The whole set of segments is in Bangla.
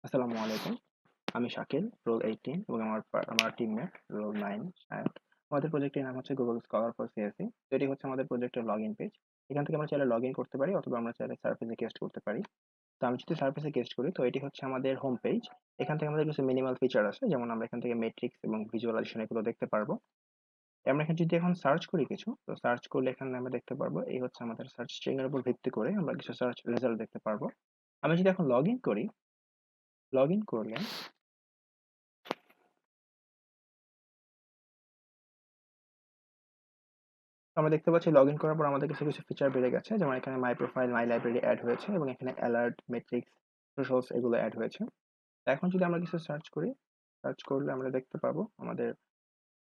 আসসালামু আলাইকুম। আমি শাকিল, রোল 18 এবং আমার টিমমেট রোল 9 শায়াদ। আমাদের প্রজেক্টের নাম হচ্ছে Google Scholar for CSE। তো এটি হচ্ছে আমাদের প্রজেক্টের লগইন পেজ। এখান থেকে আমরা চাইলে লগইন করতে পারি অথবা আমরা চাইলে সারফেসে গেস্ট করতে পারি। তো আমি যদি সারফেসে গেস্ট করি তো এটি হচ্ছে আমাদের হোম পেজ। এখান থেকে আমাদের কিছু মিনিমাল ফিচার আছে, যেমন আমরা এখান থেকে মেট্রিক্স এবং ভিজুয়ালাইজেশন এগুলো দেখতে পারবো। আমরা এখানে যদি এখন সার্চ করি কিছু, তো সার্চ করলে এখানে আমরা দেখতে পারবো এই হচ্ছে আমাদের সার্চ স্ট্রিং এর উপর ভিত্তি করে আমরা কিছু সার্চ রেজাল্ট দেখতে পারবো। আমি যদি এখন লগইন করি, লগইন করলে আমরা দেখতে পাচ্ছি লগইন করার পর আমাদের কিছু ফিচার বেড়ে গেছে। যেমন এখানে my profile, my library add হয়েছে এবং এখানে অ্যালার্ট, মেট্রিক্স, সোশ্যালস এগুলো এড হয়েছে। তো এখন যদি আমরা কিছু সার্চ করি, সার্চ করলে আমরা দেখতে পাবো আমাদের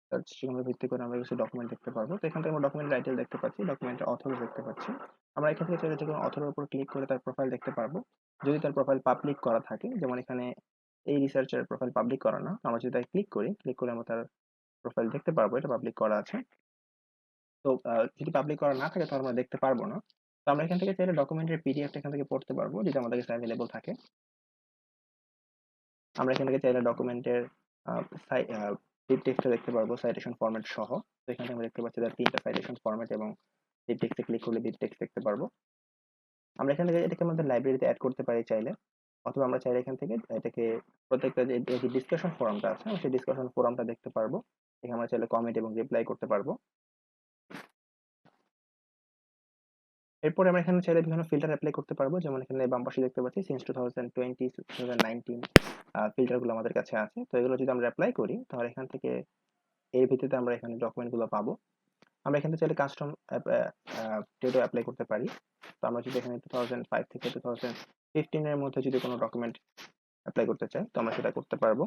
সার্চ স্ট্রিংয়ের ভিত্তি করে আমরা কিছু ডকুমেন্ট দেখতে পারবো। তো এখান থেকে আমরা ডকুমেন্ট টাইটেল দেখতে পাচ্ছি, ডকুমেন্টের অথর দেখতে পাচ্ছি। আমরা এখান থেকে চাইলে যেকোনো অথরের উপর ক্লিক করে তার প্রোফাইল দেখতে পারবো। যদি তার প্রোফাইল পাবলিক করা থাকে, যেমন এখানে এই রিসার্চারের প্রোফাইল পাবলিক করা না, আমরা যদি তাই ক্লিক করি, ক্লিক করে আমরা তার প্রোফাইল দেখতে পারবো এটা পাবলিক করা আছে। তো যদি পাবলিক করা না থাকে তাহলে আমরা দেখতে পারবো না। তো আমরা এখান থেকে চাইলে ডকুমেন্টের পিডিএফটা এখান থেকে পড়তে পারবো যদি আমাদের কাছে অ্যাভেলেবল থাকে। আমরা এখান থেকে চাইলে ডকুমেন্টের বিট টেক্সটটা দেখতে পারবো সাইটেশন ফরম্যাট সহ। তো এখানে আমরা দেখতে পাচ্ছি তার ৩টা সাইটেশন ফরম্যাট এবং বিট টেক্সটে ক্লিক করলে বিট টেক্সট দেখতে পারবো। আমরা এখান থেকে এটাকে আমাদের লাইব্রেরিতে এড করতে পারি চাইলে, অথবা আমরা চাইলে এখান থেকে এটাকে প্রত্যেকটা যে ডিসকাশন ফোরামটা আছে সেই ডিসকাশন ফোরামটা দেখতে পারবো। এখানে আমরা চাইলে কমেন্ট এবং রিপ্লাই করতে পারবো। এরপরে আমরা এখানে চাইলে বিভিন্ন ফিল্টার এপ্লাই করতে পারবো, যেমন এখানে বাম পাশে দেখতে পাচ্ছি সিন্স 2020 2019 ফিল্টারগুলো আমাদের কাছে আছে। তো এগুলো যদি আমরা অ্যাপ্লাই করি তাহলে এখান থেকে এর ভিত্তিতে আমরা এখানে ডকুমেন্টগুলো পাবো। আমরা এখান থেকে চাইলে কাস্টম ডেটও অ্যাপ্লাই করতে পারি। তো আমরা যদি এখানে 2005 থেকে 2015 এর মধ্যে যদি কোনো ডকুমেন্ট অ্যাপ্লাই করতে চাই তো আমরা সেটা করতে পারবো।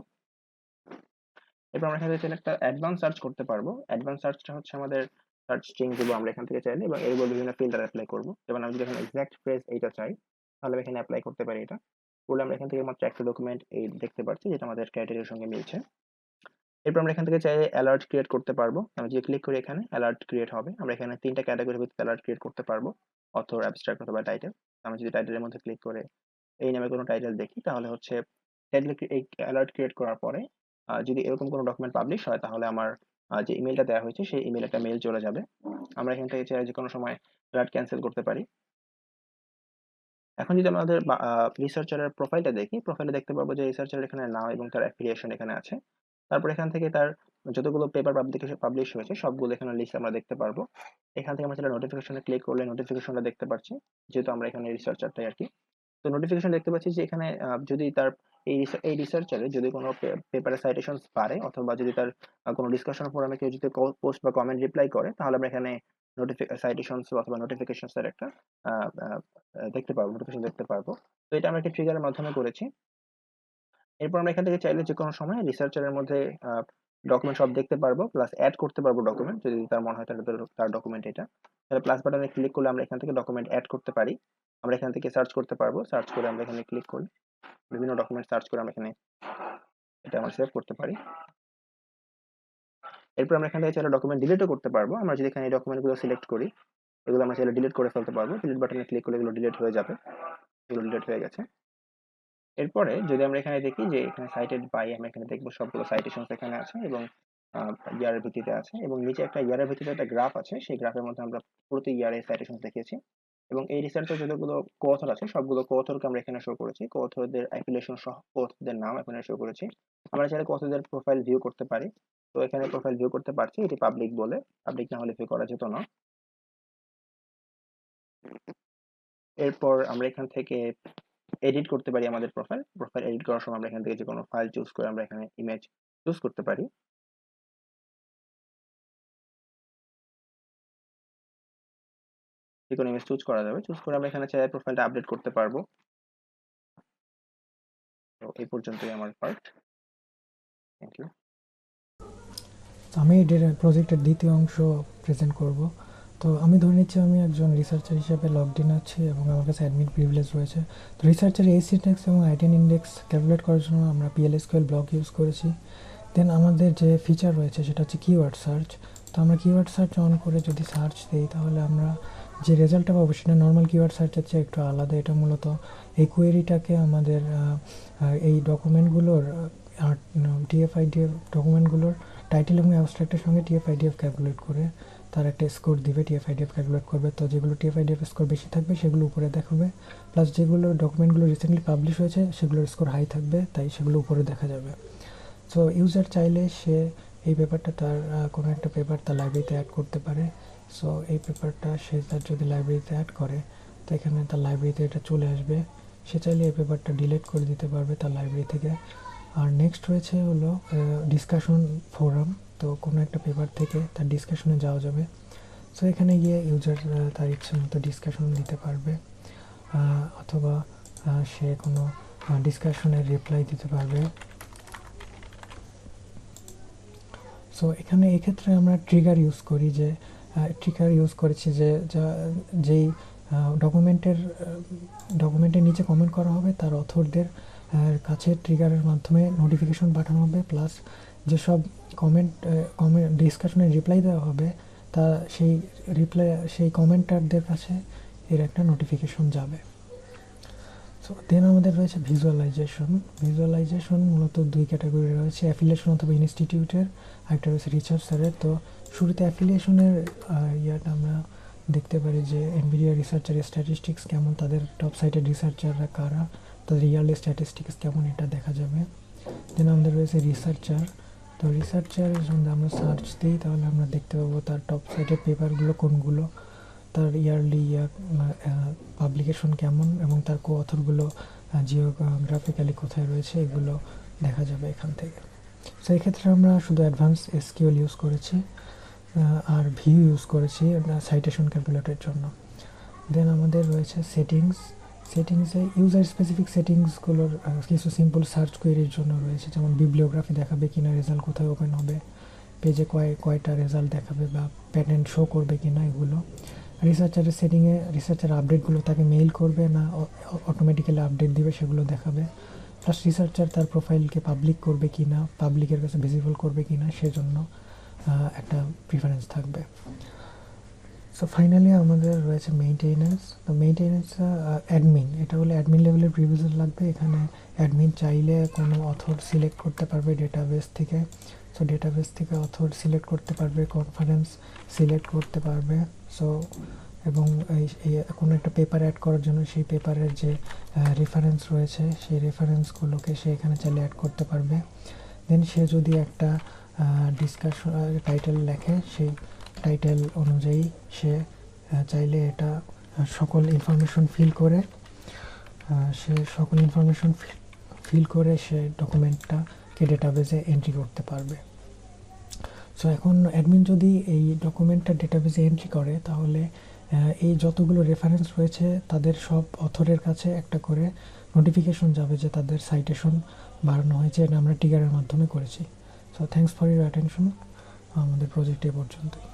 এরপর আমরা এখান থেকে চাইলে একটা অ্যাডভান্স সার্চ করতে পারবো। অ্যাডভান্স সার্চটা হচ্ছে আমাদের সার্চ স্ট্রিং দিব আমরা এখান থেকে চাইলে, এবং এর উপর বিভিন্ন ফিল্টার অ্যাপ্লাই করবো। যেমন আমি যদি এখানে এক্সাক্ট ফ্রেজ এইটা চাই তাহলে আমি এখানে অ্যাপ্লাই করতে পারি এটা। করলে আমরা এখান থেকে মাত্র একটা ডকুমেন্ট এই দেখতে পাচ্ছি যেটা আমাদের ক্রাইটেরিয়ার সঙ্গে মিলছে। এরপর আমরা এখান থেকে চাইলে অ্যালার্ট ক্রিয়েট করতে পারবো। আমি যদি ক্লিক করি এখানে অ্যালার্ট ক্রিয়েট হবে। আমরা এখানে ৩টা ক্যাটাগরির ভিত্তিতে অ্যালার্ট ক্রিয়েট করতে পারবো, অথর, অ্যাবস্ট্রাক্ট অথবা টাইটেল। আমি যদি টাইটেলের মধ্যে ক্লিক করে এই নামে কোনো টাইটেল দেখি তাহলে হচ্ছে টাইটেল এই অ্যালার্ট ক্রিয়েট করার পরে যদি এরকম কোনো ডকুমেন্ট পাবলিশ হয় তাহলে আমার যে ইমেলটা দেওয়া হয়েছে সেই ইমেলে একটা মেইল চলে যাবে। আমরা এখান থেকে চাইলে যে কোনো সময় অ্যালার্ট ক্যান্সেল করতে পারি। এখন যদি আমাদের রিসার্চারের প্রোফাইলটা দেখি, প্রোফাইলে দেখতে পাবো যে রিসার্চারের এখানে নাম এবং তার অ্যাফিলিয়েশন এখানে আছে। তারপর এখান থেকে তার যতগুলো পেপার পাবলিশ হয়েছে সবগুলো এখানে লিস্ট আমরা দেখতে পারবো। এখান থেকে আমরা চাইলে নোটিফিকেশনে ক্লিক করলে নোটিফিকেশনটা দেখতে পাচ্ছি, যেহেতু আমরা এখানে রিসার্চারটাই আর কি। তো নোটিফিকেশন দেখতে পাচ্ছি যে এখানে যদি তার এই রিসার্চারে যদি কোনো পেপারে সাইটেশনস বাড়ে অথবা যদি তার কোনো ডিসকাশন ফোরামে কেউ যদি পোস্ট বা কমেন্ট রিপ্লাই করে তাহলে আমরা এখানে সাইটেশনস অথবা নোটিফিকেশনস এর একটা আহ, আহ, দেখতে পারবো, নোটিফিকেশন দেখতে পারবো। তো এটা আমরা একটা ট্রিগারের মাধ্যমে করেছি। এরপর আমরা এখান থেকে চাইলে যে কোনো সময় রিসার্চারের মধ্যে ডকুমেন্ট সব দেখতে পারবো, প্লাস অ্যাড করতে পারবো ডকুমেন্ট যদি তার মনে হয় তার ডকুমেন্ট এটা। তাহলে প্লাস বাটনে ক্লিক করলে আমরা এখান থেকে ডকুমেন্ট অ্যাড করতে পারি। আমরা এখান থেকে সার্চ করতে পারবো, সার্চ করে আমরা এখানে ক্লিক করি, বিভিন্ন ডকুমেন্ট সার্চ করে আমরা এখানে এটা আমরা সেভ করতে পারি। এরপর আমরা এখান থেকে চাইলে ডকুমেন্ট ডিলিটও করতে পারবো। আমরা যদি এখানে এই ডকুমেন্টগুলো সিলেক্ট করি এগুলো আমরা চাইলে ডিলিট করে ফেলতে পারবো। ডিলিট বাটনে ক্লিক করলে এগুলো ডিলিট হয়ে যাবে। এগুলো ডিলিট হয়ে গেছে। এরপরে যদি আমরা এখানে দেখি যে এখানে সাইটেড বাই, আমরা এখানে দেখবো সবগুলো সাইটেশনস এখানে আছে এবং ইয়ারের ভিত্তিতে আছে, এবং নিচে একটা ইয়ারের ভিত্তিতে একটা গ্রাফ আছে। সেই গ্রাফের মধ্যে আমরা প্রতি ইয়ারে সাইটেশন দেখিয়েছি, এবং এই রিসার্চের যতগুলো কোঅথর আছে সবগুলো কোঅথরকে আমরা এখানে শো করেছি। কোঅথরদের অ্যাফিলিয়েশন সহ কোঅথরদের নাম এখানে শো করেছি। আমরা চাইলে কোঅথরদের প্রোফাইল ভিউ করতে পারি। তো এখানে প্রোফাইল ভিউ করতে পারছি, এটি পাবলিক বলে, পাবলিক না হলে ভিউ করা যেত না। এরপর আমরা এখান থেকে এডিট করতে পারি আমাদের প্রোফাইল এডিট করার সময় আমরা এখান থেকে যে কোনো ফাইল চুজ করে আমরা এখানে ইমেজ চুজ করতে পারি। যে কোনো ইমেজ চুজ করা যাবে, চুজ করে আমরা এখানে চাইলে প্রোফাইলটা আপডেট করতে পারবো। তো এই পর্যন্তই আমার পার্ট। Thank you. আমি প্রজেক্টের দ্বিতীয় অংশ প্রেজেন্ট করব। তো আমি ধরে নিচ্ছি আমি একজন রিসার্চার হিসেবে লগড ইন আছি এবং আমার কাছে অ্যাডমিন প্রিভিলেজ রয়েছে। তো রিসার্চার এই সিনট্যাক্স এবং আইটেন ইন্ডেক্স ক্যালকুলেট করার জন্য আমরা PL/SQL ব্লক ইউজ করেছি। দেন আমাদের যে ফিচার রয়েছে সেটা হচ্ছে কিওয়ার্ড সার্চ। তো আমরা কিওয়ার্ড সার্চ অন করে যদি সার্চ দিই তাহলে আমরা যে রেজাল্টটা পাবো সেটা নর্মাল কিওয়ার্ড সার্চের চেয়ে একটু আলাদা। এটা মূলত এই কোয়েরিটাকে আমাদের এই ডকুমেন্টগুলোর টিএফআইডিএফ ডকুমেন্টগুলোর টাইটেল এবং অ্যাবস্ট্রাক্টের সঙ্গে টিএফআইডিএফ ক্যালকুলেট করে তার একটা স্কোর দিবে, টিএফআইডিএফ ক্যালকুলেট করবে। তো যেগুলো টিএফআইডিএফ স্কোর বেশি থাকবে সেগুলো উপরে দেখাবে, প্লাস যেগুলো ডকুমেন্টগুলো রিসেন্টলি পাবলিশ হয়েছে সেগুলোর স্কোর হাই থাকবে, তাই সেগুলো উপরে দেখা যাবে। সো ইউজার চাইলে সে এই পেপারটা তার কোনো একটা পেপার তার লাইব্রেরিতে অ্যাড করতে পারে। সো এই পেপারটা সে তার যদি লাইব্রেরিতে অ্যাড করে তো এখানে তার লাইব্রেরিতে এটা চলে আসবে। সে চাইলে এই পেপারটা ডিলিট করে দিতে পারবে তার লাইব্রেরি থেকে। আর নেক্সট রয়েছে হলো ডিসকাশন ফোরাম। তো কোনো একটা পেপার থেকে তার ডিসকাশনে যাওয়া যাবে। সো এখানে গিয়ে ইউজার তার ইচ্ছে মতো ডিসকাশন দিতে পারবে, অথবা সে কোনো ডিসকাশনের রিপ্লাই দিতে পারবে। সো এখানে এক্ষেত্রে আমরা ট্রিগার ইউজ করি, যে ট্রিগার ইউজ করেছি যে যেই ডকুমেন্টের নিচে কমেন্ট করা হবে তার অথরদের কাছে ট্রিগারের মাধ্যমে নোটিফিকেশন পাঠানো হবে, প্লাস যেসব কমেন্ট ডিসকাশনের রিপ্লাই দেওয়া হবে তা সেই কমেন্টারদের কাছে এর একটা নোটিফিকেশন যাবে। সো দেন আমাদের রয়েছে ভিজুয়ালাইজেশন মূলত দুই ক্যাটাগরি রয়েছে, অ্যাফিলিয়েশন অথবা ইনস্টিটিউটের, আরেকটা রয়েছে রিসার্চারের। তো শুরুতে অ্যাফিলিয়েশনের ইয়াটা আমরা দেখতে পারি যে এনভিডিয়া রিসার্চারের স্ট্যাটিস্টিক্স কেমন, তাদের টপ সাইটের রিসার্চাররা কারা, তাদের ইয়ারলি স্ট্যাটিস্টিক্স কেমন এটা দেখা যাবে। দেন আমাদের রয়েছে রিসার্চার। তো রিসার্চারের সঙ্গে আমরা সার্চ দিই তাহলে আমরা দেখতে পাবো তার টপ সাইটের পেপারগুলো কোনগুলো, তার ইয়ারলি পাবলিকেশন কেমন, এবং তার কো অথরগুলো জিওগ্রাফিক্যালি কোথায় রয়েছে এগুলো দেখা যাবে এখান থেকে। সো এক্ষেত্রে আমরা শুধু অ্যাডভান্স এসকিউএল ইউজ করেছি আর ভিউ ইউজ করেছি সাইটেশন ক্যালকুলেটরের জন্য। দেন আমাদের রয়েছে সেটিংসে ইউজার স্পেসিফিক সেটিংসগুলোর কিছু সিম্পল সার্চ কোয়েরির জন্য রয়েছে, যেমন বিবলিওগ্রাফি দেখাবে কিনা, রেজাল্ট কোথায় ওপেন হবে, পেজে কয়টা রেজাল্ট দেখাবে বা প্যাটার্ন শো করবে কিনা এগুলো। রিসার্চারের সেটিংয়ে রিসার্চার আপডেটগুলো তাকে মেইল করবে না অটোমেটিক্যালি আপডেট দিবে সেগুলো দেখাবে, প্লাস রিসার্চার তার প্রোফাইলকে পাবলিক করবে কি না, পাবলিকের কাছে ভিজিবল করবে কি না সেজন্য একটা প্রিফারেন্স থাকবে। সো ফাইনালি আমাদের রয়েছে মেইনটেনেন্স। তো মেইনটেনেন্সটা অ্যাডমিন, এটা হলে অ্যাডমিন লেভেলের প্রিভিলেজ লাগবে। এখানে অ্যাডমিন চাইলে কোনো অথর সিলেক্ট করতে পারবে ডেটাবেস থেকে। সো ডেটাবেস থেকে অথর সিলেক্ট করতে পারবে, কনফারেন্স সিলেক্ট করতে পারবে। সো এবং কোনো একটা পেপার অ্যাড করার জন্য সেই পেপারের যে রেফারেন্স রয়েছে সেই রেফারেন্সগুলোকে সে এখানে চাইলে অ্যাড করতে পারবে। দেন সে যদি একটা ডিসকাশন টাইটেল লেখে সেই টাইটেল অনুযায়ী সে চাইলে এটা সকল ইনফরমেশন ফিল করে সে ডকুমেন্টটাকে ডেটাবেসে এন্ট্রি করতে পারবে। সো এখন অ্যাডমিন যদি এই ডকুমেন্টটা ডেটাবেসে এন্ট্রি করে তাহলে এই যতগুলো রেফারেন্স রয়েছে তাদের সব অথরের কাছে একটা করে নোটিফিকেশন যাবে যে তাদের সাইটেশন বাড়ানো হয়েছে। এটা আমরা ট্রিগারের মাধ্যমে করেছি। So thanks for your attention. আমাদের প্রজেক্ট এ পর্যন্তই।